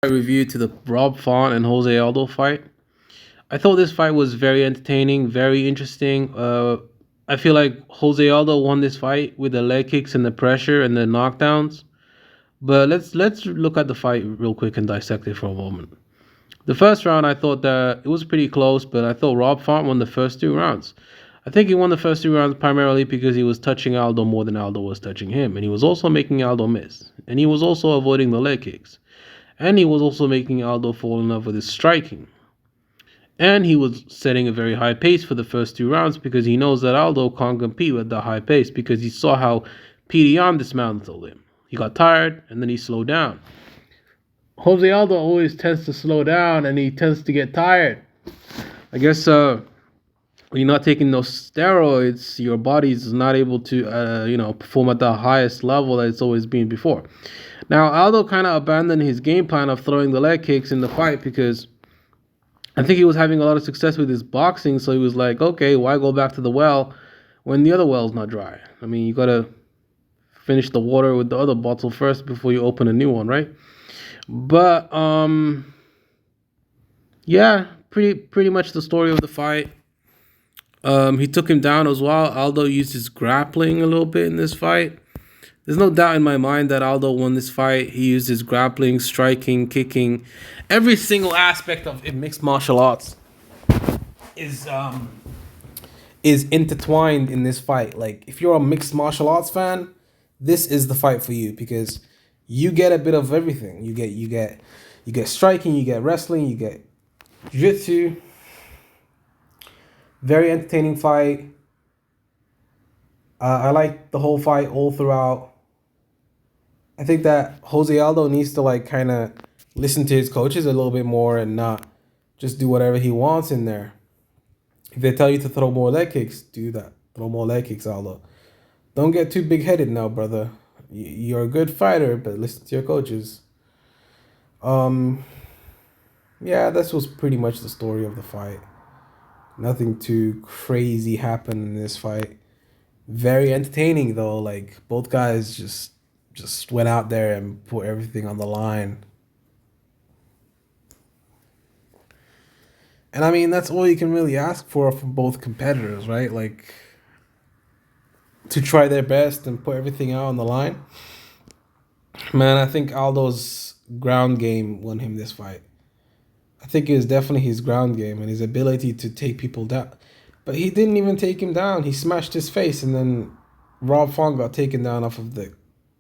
Review to the Rob Font and Jose Aldo fight. I thought this fight was very entertaining, very interesting. I feel like Jose Aldo won this fight with the leg kicks and the pressure and the knockdowns. But let's look at the fight real quick and dissect it for a moment. The first round, I thought that it was pretty close, but I thought Rob Font won the first two rounds. I think he won the first two rounds primarily because he was touching Aldo more than Aldo was touching him, and he was also making Aldo miss, and he was also avoiding the leg kicks. And he was also making Aldo fall in love with his striking. And he was setting a very high pace for the first two rounds because he knows that Aldo can't compete with the high pace because he saw how Pedion dismantled him. He got tired and then he slowed down. Jose Aldo always tends to slow down and he tends to get tired. I guess when you're not taking those steroids, your body's not able to, perform at the highest level that it's always been before. Now, Aldo kind of abandoned his game plan of throwing the leg kicks in the fight because I think he was having a lot of success with his boxing. So he was like, okay, why go back to the well when the other well's not dry? I mean, you gotta finish the water with the other bottle first before you open a new one, right? But yeah, pretty much the story of the fight. He took him down as well. Aldo used his grappling a little bit in this fight. There's no doubt in my mind that Aldo won this fight. He used his grappling, striking, kicking, every single aspect of mixed martial arts is is intertwined in this fight. Like if you're a mixed martial arts fan, this is the fight for you because you get a bit of everything. You get striking, you get wrestling, you get jiu-jitsu. Very entertaining fight. I like the whole fight all throughout. I think that Jose Aldo needs to like kind of listen to his coaches a little bit more and not just do whatever he wants in there. If they tell you to throw more leg kicks, do that. Throw more leg kicks, Aldo. Don't get too big headed now, brother. You're a good fighter, but listen to your coaches. Um, yeah, this was pretty much the story of the fight. Nothing too crazy happened in this fight. Very entertaining though. Like both guys just went out there and put everything on the line. And I mean that's all you can really ask for from both competitors, right? Like to try their best and put everything out on the line. Man, I think Aldo's ground game won him this fight. I think it was definitely his ground game and his ability to take people down. But he didn't even take him down. He smashed his face, and then Rob Font got taken down off of the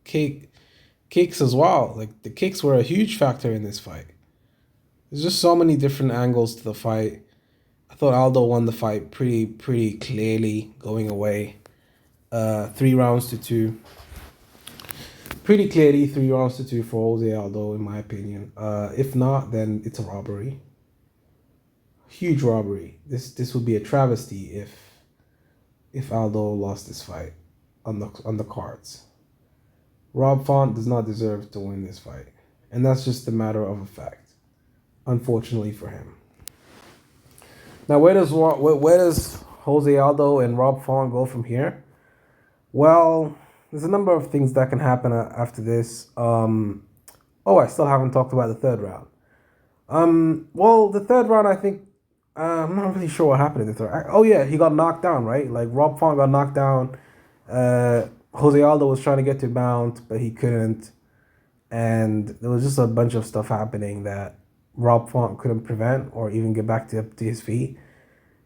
kicks as well. Like the kicks were a huge factor in this fight. There's just so many different angles to the fight. I thought Aldo won the fight pretty clearly going away. 3 rounds to 2. Pretty clearly 3 rounds to 2 for Jose Aldo in my opinion. If not, then it's a robbery. Huge robbery. This would be a travesty if Aldo lost this fight on the cards. Rob Font does not deserve to win this fight, and that's just a matter of a fact. Unfortunately for him. Now, where does Jose Aldo and Rob Font go from here? Well, there's a number of things that can happen after this. I still haven't talked about the third round. Well, the third round, I think I'm not really sure what happened in the third. Oh yeah, he got knocked down, right? Like Rob Font got knocked down. Jose Aldo was trying to get to mount, but he couldn't, and there was just a bunch of stuff happening that Rob Font couldn't prevent or even get back to his feet.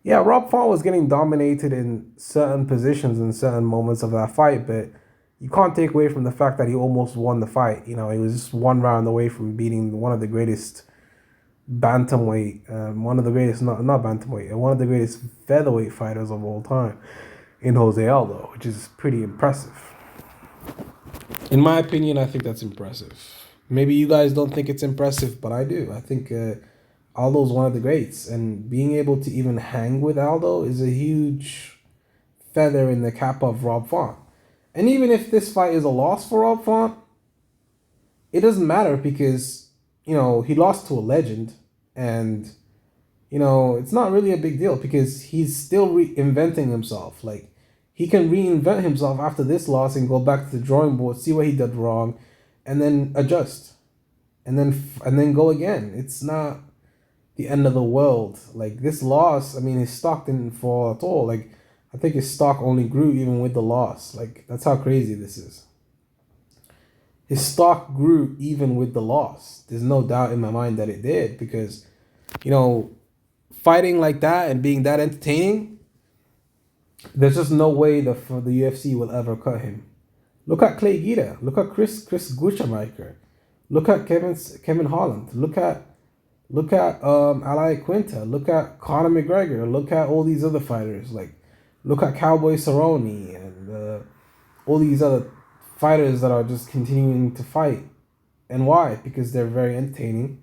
Yeah, Rob Font was getting dominated in certain positions in certain moments of that fight, but you can't take away from the fact that he almost won the fight. You know, he was just 1 round away from beating one of the greatest bantamweight, one of the greatest, not bantamweight, one of the greatest featherweight fighters of all time in Jose Aldo, which is pretty impressive. In my opinion, I think that's impressive. Maybe you guys don't think it's impressive, but I do. I think Aldo's one of the greats, and being able to even hang with Aldo is a huge feather in the cap of Rob Font. And even if this fight is a loss for Rob Font, it doesn't matter because, he lost to a legend. And, it's not really a big deal because he's still reinventing himself. Like, he can reinvent himself after this loss and go back to the drawing board, see what he did wrong, and then adjust. and then go again. It's not the end of the world. Like this loss, I mean, his stock didn't fall at all. Like I think his stock only grew even with the loss. Like that's how crazy this is. His stock grew even with the loss. There's no doubt in my mind that it did because, you know, fighting like that and being that entertaining, there's just no way the UFC will ever cut him. Look at Clay Guida. Look at Chris Gucciamaker. Look at Kevin Holland. Look at Ali Quinta. Look at Conor McGregor. Look at all these other fighters. Like, look at Cowboy Cerrone and all these other fighters that are just continuing to fight. And why? Because they're very entertaining.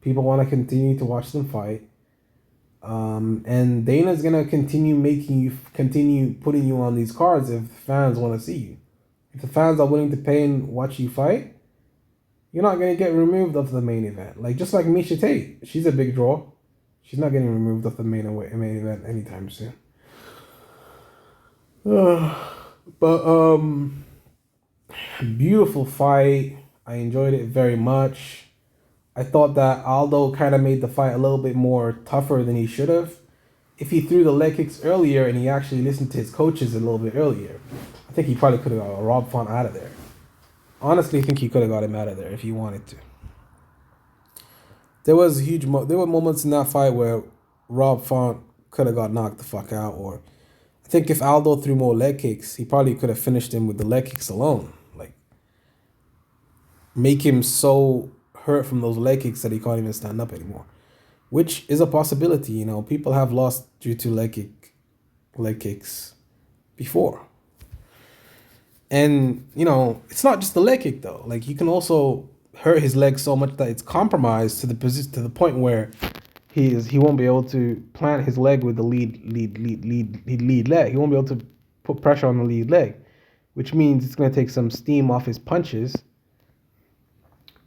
People want to continue to watch them fight. And Dana's gonna continue putting you on these cards if fans want to see you. If the fans are willing to pay and watch you fight, you're not gonna get removed off the main event. Like just like Misha Tate, she's a big draw. She's not getting removed off the main event anytime soon. But beautiful fight. I enjoyed it very much. I thought that Aldo kind of made the fight a little bit more tougher than he should have. If he threw the leg kicks earlier and he actually listened to his coaches a little bit earlier, I think he probably could have got Rob Font out of there. Honestly, I think he could have got him out of there if he wanted to. There were moments in that fight where Rob Font could have got knocked the fuck out, or I think if Aldo threw more leg kicks, he probably could have finished him with the leg kicks alone. Like, make him so hurt from those leg kicks that he can't even stand up anymore, which is a possibility. You know, people have lost due to leg kicks before. And, you know, it's not just the leg kick though. Like you can also hurt his leg so much that it's compromised to the point where he won't be able to plant his leg with the lead leg. He won't be able to put pressure on the lead leg, which means it's going to take some steam off his punches,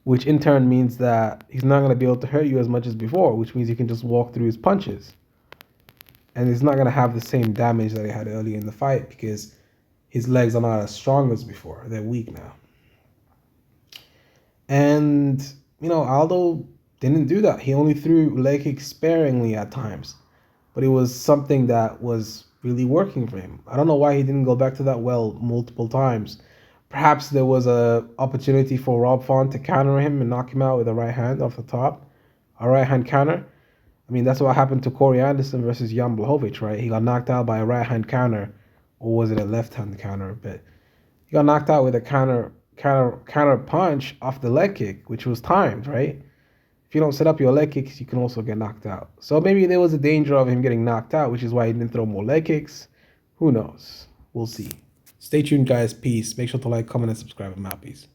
which in turn means that he's not going to be able to hurt you as much as before, which means you can just walk through his punches. And he's not going to have the same damage that he had earlier in the fight because his legs are not as strong as before. They're weak now. And, you know, Aldo didn't do that. He only threw leg kicks sparingly at times. But it was something that was really working for him. I don't know why he didn't go back to that well multiple times. Perhaps there was a opportunity for Rob Font to counter him and knock him out with a right hand off the top. A right hand counter. I mean, that's what happened to Corey Anderson versus Jan Blachowicz, right? He got knocked out by a right hand counter. Or was it a left-hand counter? But he got knocked out with a counter punch off the leg kick, which was timed, right? If you don't set up your leg kicks, you can also get knocked out. So maybe there was a danger of him getting knocked out, which is why he didn't throw more leg kicks. Who knows? We'll see. Stay tuned, guys. Peace. Make sure to like, comment, and subscribe. I'm out. Peace.